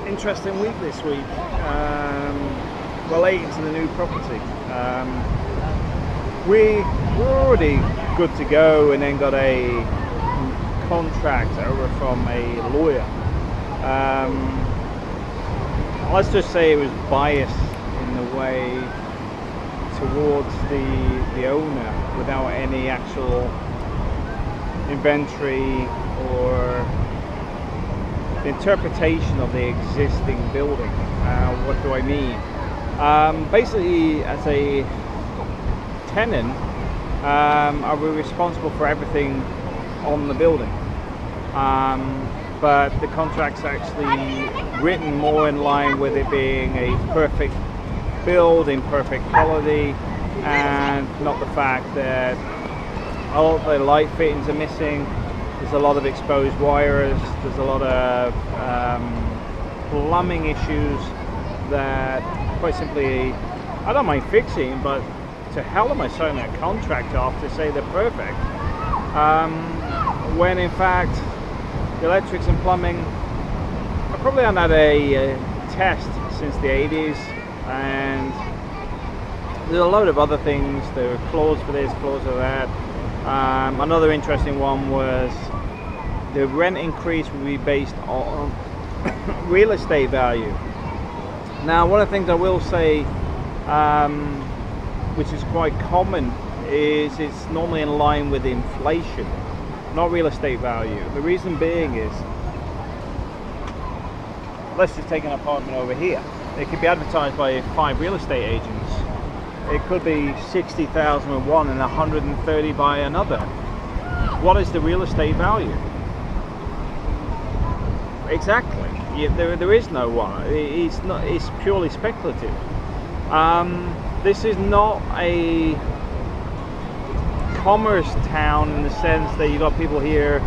Interesting week this week, relating to the new property. We were already good to go and then got a contract over from a lawyer. Let's just say it was biased in the way towards the owner without any actual inventory or the interpretation of the existing building. What do I mean? Basically, as a tenant, are we responsible for everything on the building? But the contract's actually written more in line with it being a perfect build in perfect quality, and not the fact that all the light fittings are missing. There's a lot of exposed wires, there's a lot of plumbing issues that quite simply I don't mind fixing, but to hell am I signing a contract off to say they're perfect, when in fact the electrics and plumbing are probably on had a test since the 80s, and there's a load of other things. There are clause for this, clause for that. Another interesting one was the rent increase will be based on real estate value. Now, one of the things I will say, which is quite common, is it's normally in line with inflation, not real estate value. The reason being is, let's just take an apartment over here. It could be advertised by 5 real estate agents. It could be 60,000 with one and 130 by another. What is the real estate value? Exactly. There is no one. It's not. It's purely speculative. This is not a commerce town in the sense that you got people here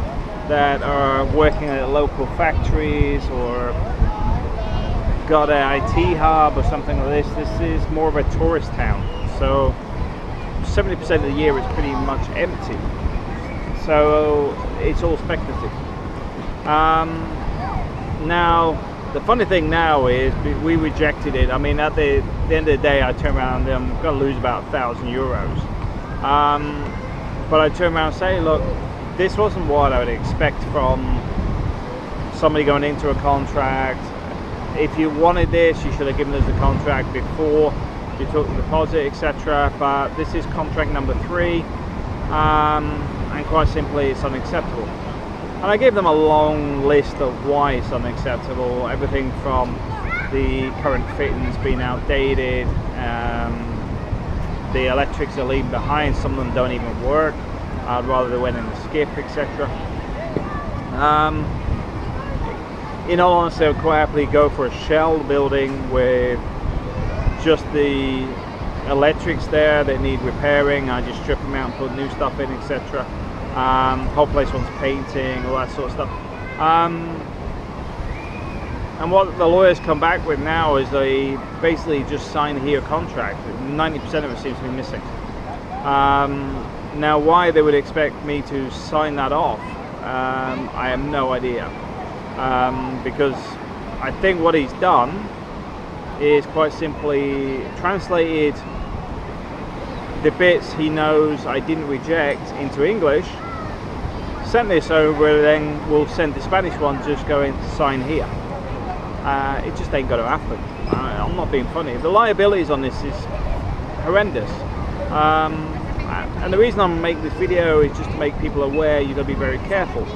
that are working at local factories or got an IT hub or something like this. This is more of a tourist town, so 70% of the year is pretty much empty, so it's all speculative. Now the funny thing now is we rejected it. I mean, at the end of the day, I turn around and I'm going to lose about €1,000, but I turn around and say, look, this wasn't what I would expect from somebody going into a contract. If you wanted this, you should have given us the contract before you took the deposit, etc. But this is contract number 3, and quite simply, it's unacceptable. And I gave them a long list of why it's unacceptable. Everything from the current fittings being outdated, the electrics are leaving behind, some of them don't even work. I'd rather they went in a skip, etc. In all honesty, I would quite happily go for a shell building with just the electrics there that need repairing. I just strip them out and put new stuff in, etc. Whole place wants painting, all that sort of stuff. And what the lawyers come back with now is they basically just sign here contract. 90% of it seems to be missing. Now, why they would expect me to sign that off, I have no idea. Because I think what he's done is quite simply translated the bits he knows I didn't reject into English, sent this over, then we'll send the Spanish one just going to sign here. It just ain't going to happen. I'm not being funny. The liabilities on this is horrendous. And the reason I'm making this video is just to make people aware you've got to be very careful.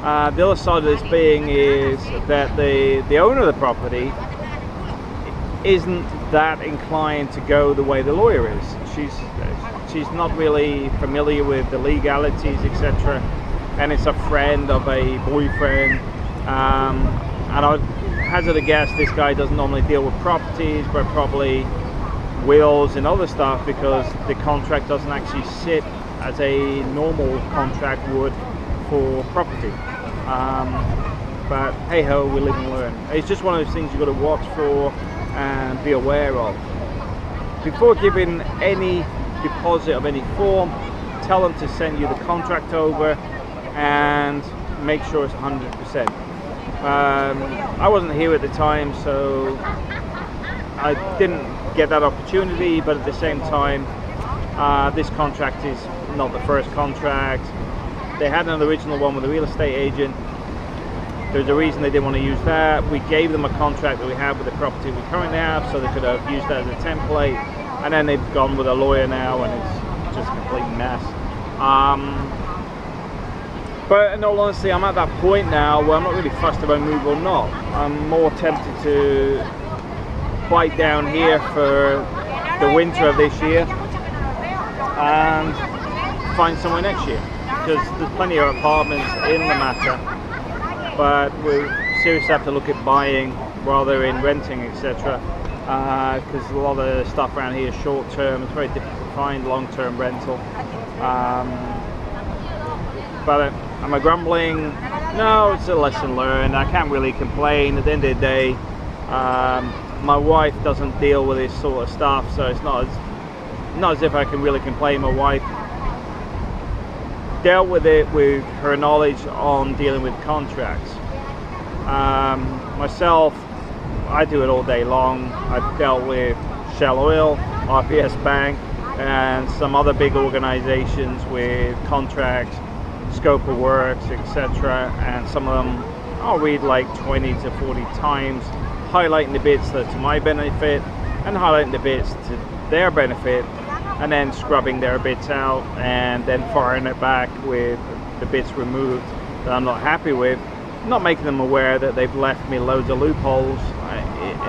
The other side of this being is that the owner of the property isn't that inclined to go the way the lawyer is. She's not really familiar with the legalities, etc. And it's a friend of a boyfriend. And I hazard a guess this guy doesn't normally deal with properties, but probably wills and other stuff, because the contract doesn't actually sit as a normal contract would for property. But hey ho, we live and learn. It's just one of those things you've got to watch for and be aware of. Before giving any deposit of any form, tell them to send you the contract over and make sure it's 100%. I wasn't here at the time, so I didn't get that opportunity, but at the same time, this contract is not the first contract. They had an original one with a real estate agent. There's a reason they didn't want to use that. We gave them a contract that we have with the property we currently have, so they could have used that as a template, and then they've gone with a lawyer now, and it's just a complete mess. But in all honesty, I'm at that point now where I'm not really fussed about move or not. I'm more tempted to bite down here for the winter of this year and find somewhere next year, because there's plenty of apartments in the matter, but we seriously have to look at buying rather in renting, etc., because a lot of the stuff around here is short term. It's very difficult to find long-term rental. But am I grumbling? No, it's a lesson learned. I can't really complain. At the end of the day, my wife doesn't deal with this sort of stuff, so it's not as if I can really complain. My wife dealt with it with her knowledge on dealing with contracts. Myself, I do it all day long. I've dealt with Shell Oil, RPS Bank, and some other big organizations with contracts, scope of works, etc., and some of them I'll read like 20 to 40 times, highlighting the bits that are to my benefit and highlighting the bits to their benefit, and then scrubbing their bits out and then firing it back with the bits removed that I'm not happy with, not making them aware that they've left me loads of loopholes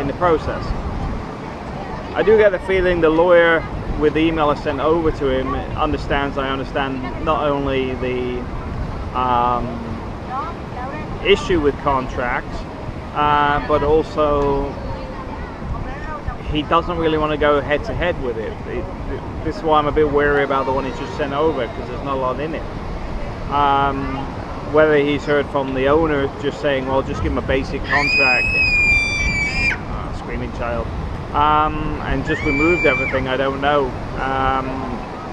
in the process. I do get the feeling the lawyer with the email I sent over to him understands I understand not only the issue with contracts, but also he doesn't really want to go head to head with it. This is why I'm a bit wary about the one he's just sent over, because there's not a lot in it. Whether he's heard from the owner just saying, well, just give him a basic contract, screaming child, and just removed everything, I don't know.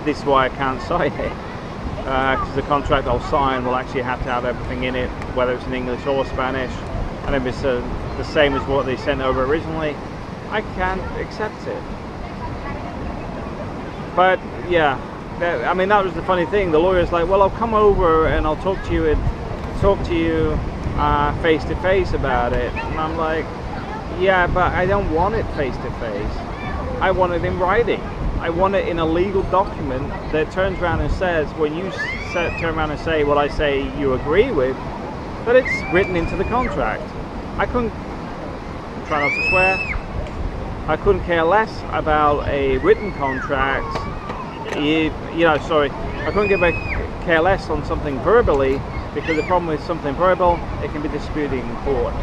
This is why I can't sign it, because the contract I'll sign will actually have to have everything in it, whether it's in English or Spanish, and if it's the same as what they sent over originally, I can't accept it. But yeah, I mean, that was the funny thing. The lawyer's like, well, I'll come over and I'll talk to you face to face about it. And I'm like, yeah, but I don't want it face to face. I want it in writing. I want it in a legal document that turns around and says, when you turn around and say what I say you agree with, that it's written into the contract. I couldn't, try not to swear, I couldn't care less about a written contract. I couldn't care less on something verbally, because the problem with something verbal, it can be disputed in court.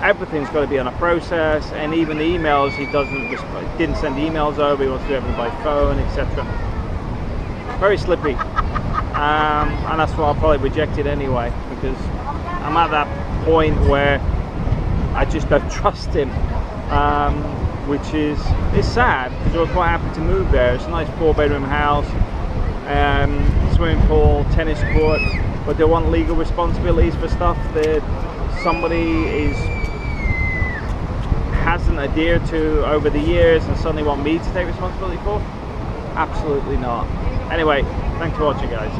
Everything's got to be on a process, and even the emails, he didn't send emails over, he wants to do everything by phone, etc. Very slippy, and that's why I'll probably reject it anyway, because I'm at that point where I just don't trust him, which is sad, because we're quite happy to move there. It's a nice 4-bedroom house, swimming pool, tennis court, but they want legal responsibilities for stuff that somebody hasn't adhered to over the years and suddenly want me to take responsibility for? Absolutely not. Anyway, thanks for watching, guys.